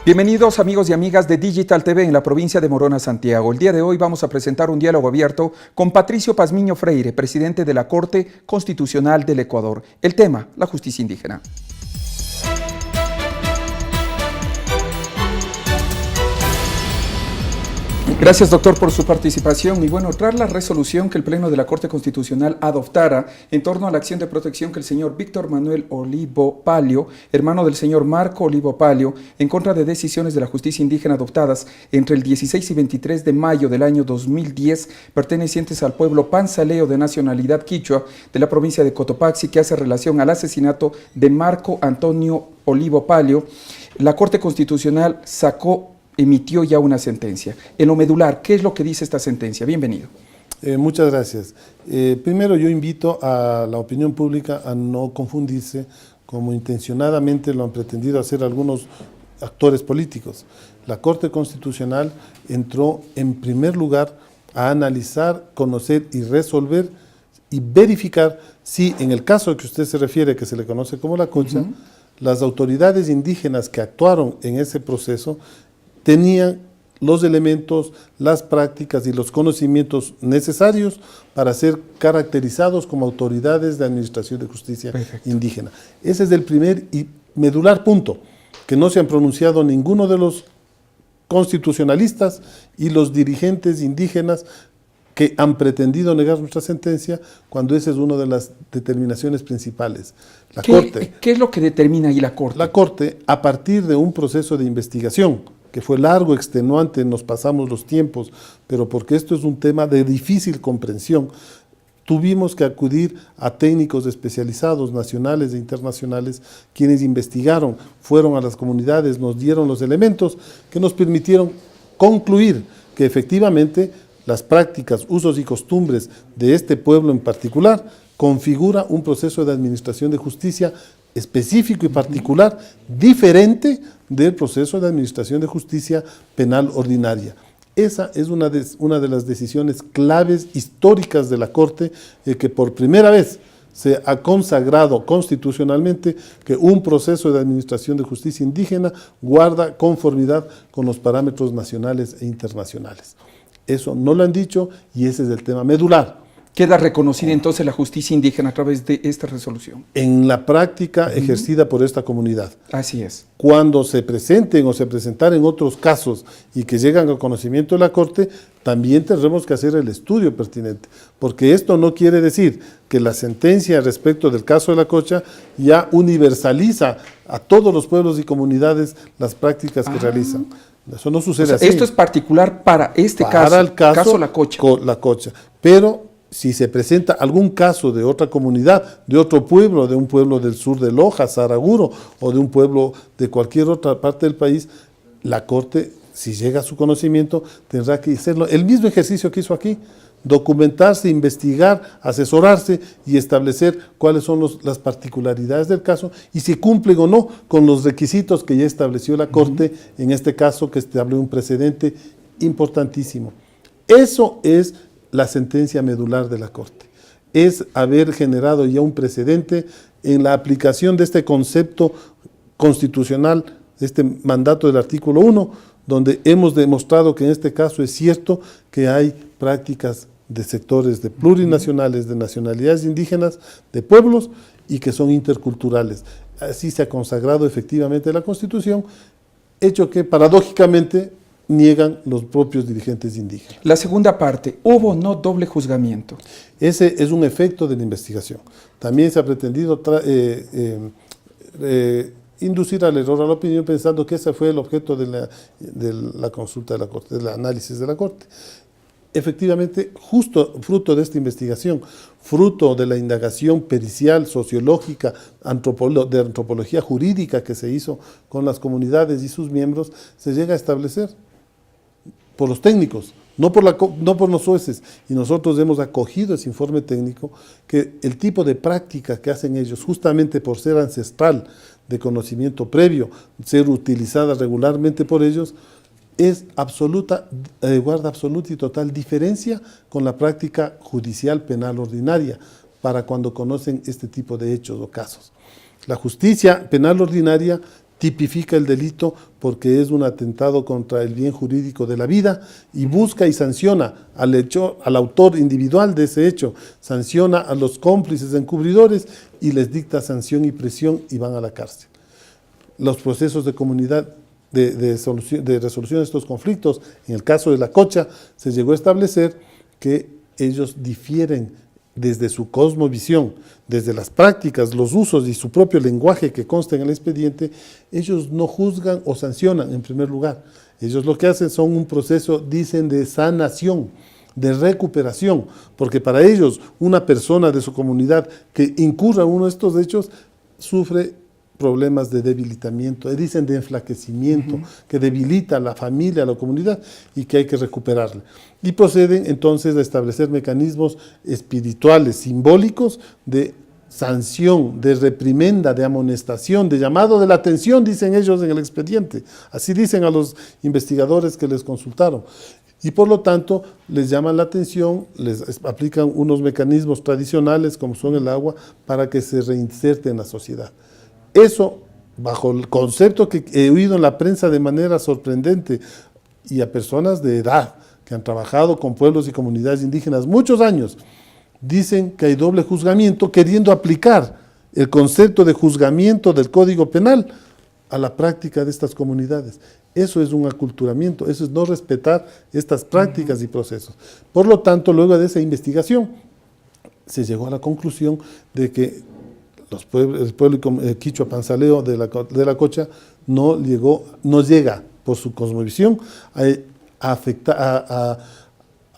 Bienvenidos amigos y amigas de Digital TV en la provincia de Morona, Santiago. El día de hoy vamos a presentar un diálogo abierto con Patricio Pazmiño Freire, presidente de la Corte Constitucional del Ecuador. El tema, la justicia indígena. Gracias, doctor, por su participación. Y bueno, tras la resolución que el Pleno de la Corte Constitucional adoptara en torno a la acción de protección que el señor Víctor Manuel Olivo Palio, hermano del señor Marco Olivo Palio, en contra de decisiones de la justicia indígena adoptadas entre el 16 y 23 de mayo del año 2010, pertenecientes al pueblo panzaleo de nacionalidad quichua de la provincia de Cotopaxi, que hace relación al asesinato de Marco Antonio Olivo Palio, la Corte Constitucional emitió ya una sentencia. En lo medular, ¿qué es lo que dice esta sentencia? Bienvenido. Muchas gracias. Primero yo invito a la opinión pública a no confundirse como intencionadamente lo han pretendido hacer algunos actores políticos. La Corte Constitucional entró en primer lugar a analizar, conocer y resolver y verificar si en el caso que usted se refiere, que se le conoce como la Cocha, las autoridades indígenas que actuaron en ese proceso tenían los elementos, las prácticas y los conocimientos necesarios para ser caracterizados como autoridades de administración de justicia indígena. Ese es el primer y medular punto, que no se han pronunciado ninguno de los constitucionalistas y los dirigentes indígenas que han pretendido negar nuestra sentencia, cuando esa es una de las determinaciones principales. ¿Qué es lo que determina ahí la Corte? La Corte, a partir de un proceso de investigación, que fue largo, extenuante, nos pasamos los tiempos, pero porque esto es un tema de difícil comprensión, tuvimos que acudir a técnicos especializados, nacionales e internacionales, quienes investigaron, fueron a las comunidades, nos dieron los elementos que nos permitieron concluir que efectivamente las prácticas, usos y costumbres de este pueblo en particular configura un proceso de administración de justicia específico y particular, diferente del proceso de administración de justicia penal ordinaria. Esa es una de las decisiones claves históricas de la Corte, que por primera vez se ha consagrado constitucionalmente que un proceso de administración de justicia indígena guarda conformidad con los parámetros nacionales e internacionales. Eso no lo han dicho y ese es el tema medular. ¿Queda reconocida entonces la justicia indígena a través de esta resolución? En la práctica ejercida por esta comunidad. Así es. Cuando se presenten o se presentaren otros casos y que llegan al conocimiento de la Corte, también tendremos que hacer el estudio pertinente, porque esto no quiere decir que la sentencia respecto del caso de la Cocha ya universaliza a todos los pueblos y comunidades las prácticas que realizan. Eso no sucede así. Esto es particular para este para el caso La Cocha. La Cocha. Pero si se presenta algún caso de otra comunidad, de otro pueblo, de un pueblo del sur de Loja, Saraguro, o de un pueblo de cualquier otra parte del país, la Corte, si llega a su conocimiento, tendrá que hacerlo. El mismo ejercicio que hizo aquí, documentarse, investigar, asesorarse y establecer cuáles son las particularidades del caso y si cumplen o no con los requisitos que ya estableció la Corte, en este caso que establece un precedente importantísimo. Eso es la sentencia medular de la Corte, es haber generado ya un precedente en la aplicación de este concepto constitucional, este mandato del artículo 1, donde hemos demostrado que en este caso es cierto que hay prácticas de sectores de plurinacionales, de nacionalidades indígenas, de pueblos y que son interculturales. Así se ha consagrado efectivamente la Constitución, hecho que paradójicamente niegan los propios dirigentes indígenas. La segunda parte, ¿hubo o no doble juzgamiento? Ese es un efecto de la investigación. También se ha pretendido inducir al error a la opinión pensando que ese fue el objeto de la consulta de la Corte, del análisis de la Corte. Efectivamente, justo fruto de esta investigación, fruto de la indagación pericial, sociológica, de antropología jurídica que se hizo con las comunidades y sus miembros, se llega a establecer por los técnicos, no por los jueces, y nosotros hemos acogido ese informe técnico, que el tipo de práctica que hacen ellos, justamente por ser ancestral, de conocimiento previo, ser utilizada regularmente por ellos, guarda absoluta y total diferencia con la práctica judicial penal ordinaria, para cuando conocen este tipo de hechos o casos. La justicia penal ordinaria tipifica el delito porque es un atentado contra el bien jurídico de la vida y busca y sanciona al autor individual de ese hecho, sanciona a los cómplices encubridores y les dicta sanción y prisión y van a la cárcel. Los procesos de comunidad de resolución de estos conflictos, en el caso de La Cocha, se llegó a establecer que ellos difieren desde su cosmovisión, desde las prácticas, los usos y su propio lenguaje que consta en el expediente. Ellos no juzgan o sancionan en primer lugar. Ellos lo que hacen son un proceso, dicen, de sanación, de recuperación, porque para ellos una persona de su comunidad que incurra en uno de estos hechos sufre problemas de debilitamiento, dicen de enflaquecimiento, que debilita a la familia, a la comunidad y que hay que recuperarla. Y proceden entonces a establecer mecanismos espirituales, simbólicos de sanción, de reprimenda, de amonestación, de llamado de la atención, dicen ellos en el expediente. Así dicen a los investigadores que les consultaron. Y por lo tanto les llaman la atención, les aplican unos mecanismos tradicionales como son el agua para que se reinserte en la sociedad. Eso, bajo el concepto que he oído en la prensa de manera sorprendente y a personas de edad que han trabajado con pueblos y comunidades indígenas muchos años, dicen que hay doble juzgamiento queriendo aplicar el concepto de juzgamiento del Código Penal a la práctica de estas comunidades. Eso es un aculturamiento, eso es no respetar estas prácticas y procesos. Por lo tanto, luego de esa investigación, se llegó a la conclusión de que el pueblo quichua panzaleo de la Cocha no llega por su cosmovisión a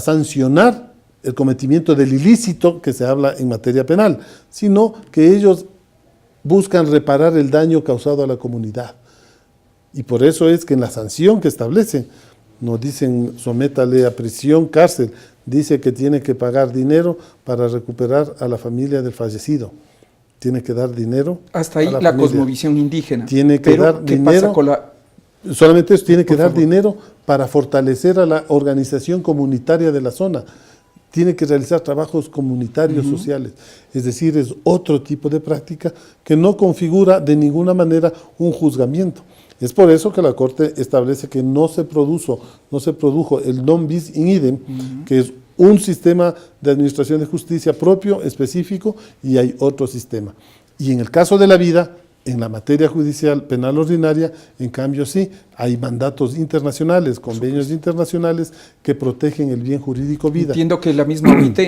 sancionar el cometimiento del ilícito que se habla en materia penal, sino que ellos buscan reparar el daño causado a la comunidad. Y por eso es que en la sanción que establecen, no dicen sométale a prisión, cárcel, dice que tiene que pagar dinero para recuperar a la familia del fallecido. Tiene que dar dinero. Hasta ahí la cosmovisión indígena. Tiene que dar dinero. ¿Qué pasa con solamente eso, tiene que dar dinero para fortalecer a la organización comunitaria de la zona. Tiene que realizar trabajos comunitarios sociales. Es decir, es otro tipo de práctica que no configura de ninguna manera un juzgamiento. Es por eso que la Corte establece que no se produjo el non bis in idem, que es un sistema de administración de justicia propio, específico, y hay otro sistema. Y en el caso de la vida, en la materia judicial penal ordinaria, en cambio sí, hay mandatos internacionales, convenios internacionales que protegen el bien jurídico vida. Entiendo que la misma OIT.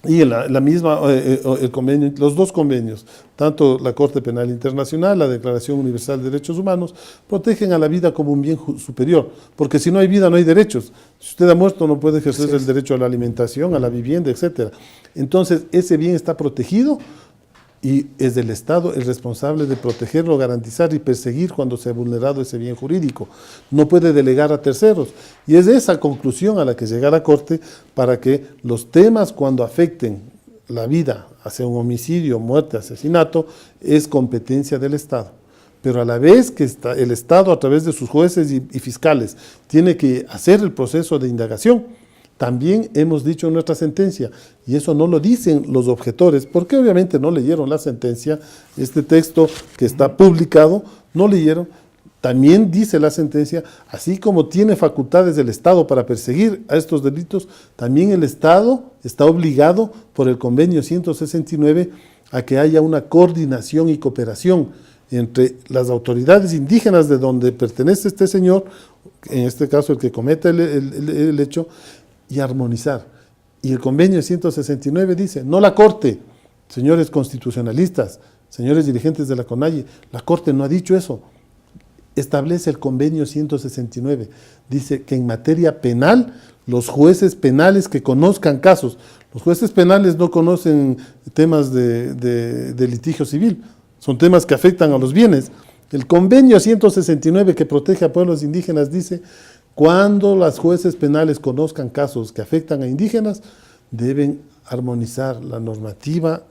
Y el convenio, los dos convenios, tanto la Corte Penal Internacional, la Declaración Universal de Derechos Humanos, protegen a la vida como un bien superior, porque si no hay vida no hay derechos. Si usted ha muerto no puede ejercer el derecho a la alimentación, a la vivienda, etc. Entonces ese bien está protegido y es del Estado el responsable de protegerlo, garantizar y perseguir cuando se ha vulnerado ese bien jurídico. No puede delegar a terceros. Y es esa conclusión a la que llega la Corte para que los temas cuando afecten la vida, hacia un homicidio, muerte, asesinato, es competencia del Estado. Pero a la vez que el Estado, a través de sus jueces y fiscales, tiene que hacer el proceso de indagación, también hemos dicho en nuestra sentencia, y eso no lo dicen los objetores, porque obviamente no leyeron la sentencia, este texto que está publicado, no leyeron. También dice la sentencia, así como tiene facultades del Estado para perseguir a estos delitos, también el Estado está obligado por el convenio 169 a que haya una coordinación y cooperación entre las autoridades indígenas de donde pertenece este señor, en este caso el que comete el hecho, y armonizar. Y el convenio 169 dice, no la Corte, señores constitucionalistas, señores dirigentes de la CONAIE, la Corte no ha dicho eso. Establece el convenio 169, dice que en materia penal, los jueces penales que conozcan casos, los jueces penales no conocen temas de litigio civil, son temas que afectan a los bienes. El convenio 169 que protege a pueblos indígenas dice, cuando los jueces penales conozcan casos que afectan a indígenas, deben armonizar la normativa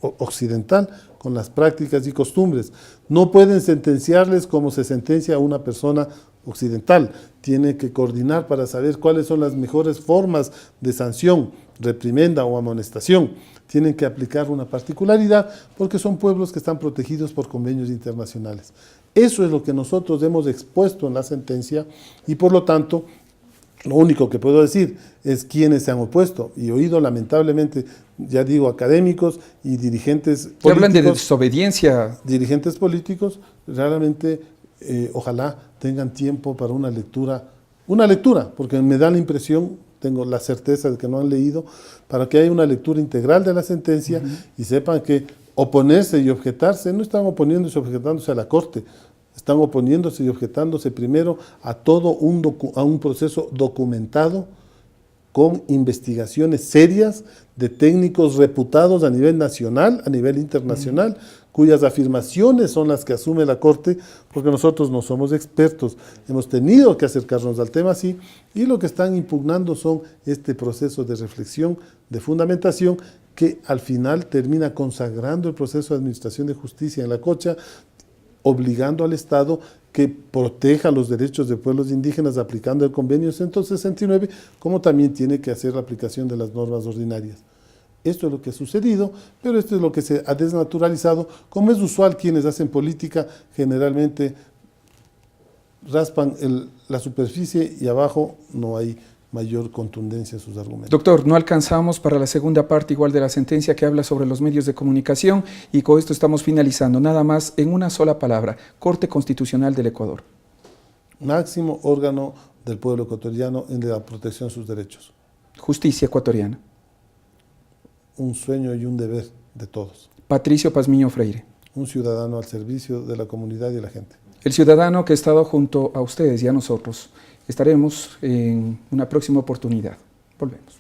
occidental con las prácticas y costumbres. No pueden sentenciarles como se sentencia a una persona occidental. Tiene que coordinar para saber cuáles son las mejores formas de sanción, reprimenda o amonestación. Tienen que aplicar una particularidad porque son pueblos que están protegidos por convenios internacionales. Eso es lo que nosotros hemos expuesto en la sentencia y por lo tanto lo único que puedo decir es quiénes se han opuesto y he oído lamentablemente, ya digo, académicos y dirigentes políticos. Que hablan de desobediencia. Dirigentes políticos, realmente ojalá tengan tiempo para una lectura, porque me da la impresión, tengo la certeza de que no han leído, para que haya una lectura integral de la sentencia y sepan que oponerse y objetarse, no están oponiéndose y objetándose a la Corte, están oponiéndose y objetándose primero a todo un proceso documentado con investigaciones serias de técnicos reputados a nivel nacional, a nivel internacional, cuyas afirmaciones son las que asume la Corte, porque nosotros no somos expertos, hemos tenido que acercarnos al tema así, y lo que están impugnando son este proceso de reflexión, de fundamentación, que al final termina consagrando el proceso de administración de justicia en la Cocha, obligando al Estado que proteja los derechos de pueblos indígenas aplicando el convenio 169, como también tiene que hacer la aplicación de las normas ordinarias. Esto es lo que ha sucedido, pero esto es lo que se ha desnaturalizado. Como es usual, quienes hacen política generalmente raspan la superficie y abajo no hay mayor contundencia en sus argumentos. Doctor, no alcanzamos para la segunda parte igual de la sentencia que habla sobre los medios de comunicación y con esto estamos finalizando. Nada más en una sola palabra, Corte Constitucional del Ecuador. Máximo órgano del pueblo ecuatoriano en la protección de sus derechos. Justicia ecuatoriana. Un sueño y un deber de todos. Patricio Pazmiño Freire. Un ciudadano al servicio de la comunidad y de la gente. El ciudadano que ha estado junto a ustedes y a nosotros. Estaremos en una próxima oportunidad. Volvemos.